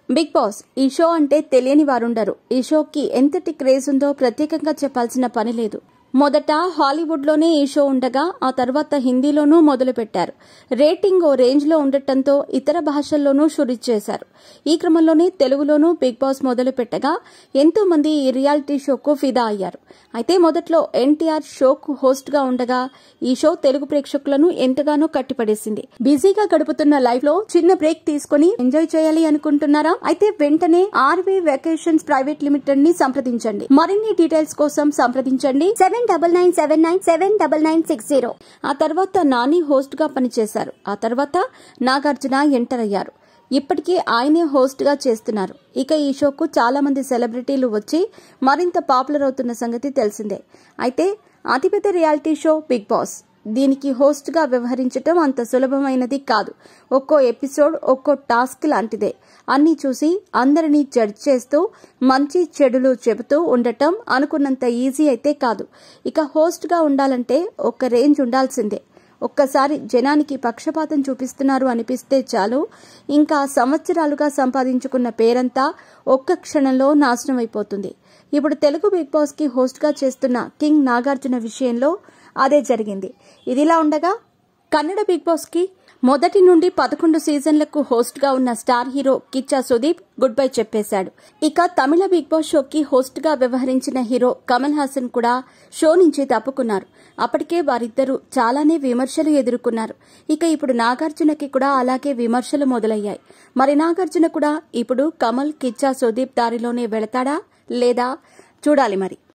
Big boss ఈ show అంటే తెలియని వారుండరు. ఈ షోకి ఎంతటి క్రేజ్ ఉందో ప్రత్యేకంగా చెప్పాల్సిన పని లేదు. మొదట హాలీవుడ్లోనే ఈ షో ఉండగా ఆ తర్వాత హిందీలోనూ మొదలుపెట్టారు. రేటింగ్ ఓ రేంజ్లో ఉండటంతో ఇతర భాషల్లోనూ షూట్ చేశారు. ఈ క్రమంలోనే తెలుగులోనూ బిగ్ బాస్ మొదలు పెట్టగా ఎంతో మంది ఈ రియాలిటీ షోకు ఫిదా అయ్యారు. అయితే మొదట్లో ఎన్టీఆర్ షోకు హోస్ట్ గా ఉండగా ఈ షో తెలుగు ప్రేక్షకులను ఎంతగానో కట్టిపడేసింది. బిజీగా గడుపుతున్న లైఫ్ లో చిన్న బ్రేక్ తీసుకుని ఎంజాయ్ చేయాలి అనుకుంటున్నారా? అయితే వెంటనే ఆర్వీ వెకేషన్స్ ప్రైవేట్ లిమిటెడ్ ని సంప్రదించండి. మరిన్ని డీటెయిల్స్ కోసం సంప్రదించండి 7997979960. ఆ తర్వాత నాని హోస్ట్ గా పనిచేశారు. ఆ తర్వాత నాగార్జున ఎంటర్ అయ్యారు. ఇప్పటికీ ఆయనే హోస్ట్ గా చేస్తున్నారు. ఇక ఈ షోకు చాలా మంది సెలబ్రిటీలు వచ్చి మరింత పాపులర్ అవుతున్న సంగతి తెలిసిందే. అయితే అతిపెద్ద రియాలిటీ షో బిగ్ బాస్. దీనికి హోస్ట్ గా వ్యవహరించడం అంత సులభమైనది కాదు. ఒక్కో ఎపిసోడ్ ఒక్కో టాస్క్ లాంటిదే. అన్ని చూసి అందరినీ జడ్జ్ చేస్తూ మంచి చెడులు చెబుతూ ఉండటం అనుకున్నంత ఈజీ అయితే కాదు. ఇక హోస్ట్ గా ఉండాలంటే ఒక రేంజ్ ఉండాల్సిందే. ఒక్కసారి జనానికి పక్షపాతం చూపిస్తున్నారు అనిపిస్తే చాలు, ఇంకా సంవత్సరాలుగా సంపాదించుకున్న పేరంతా ఒక్క క్షణంలో నాశనం అయిపోతుంది. ఇప్పుడు తెలుగు బిగ్ బాస్ కి హోస్ట్ గా చేస్తున్న కింగ్ నాగార్జున విషయంలో అదే జరిగింది. ఇదిలా ఉండగా కన్నడ బిగ్ బాస్ కి మొదటి నుండి 11 సీజన్లకు హోస్ట్ గా ఉన్న star hero Kichcha Sudeep good bye చెప్పేశాడు. ఇక తమిళ బిగ్ బాస్ షోకి హోస్ట్ గా వ్యవహరించిన హీరో కమల్ హాసన్ కూడా షో నుంచి తప్పుకున్నారు. అప్పటికే వారిద్దరూ చాలానే విమర్శలు ఎదుర్కొన్నారు. ఇక ఇప్పుడు నాగార్జునకి కూడా అలాగే విమర్శలు మొదలయ్యాయి. మరి నాగార్జున కూడా ఇప్పుడు కమల్ కిచ్చా సుదీప్ దారిలోనే వెళతాడా లేదా చూడాలి మరి.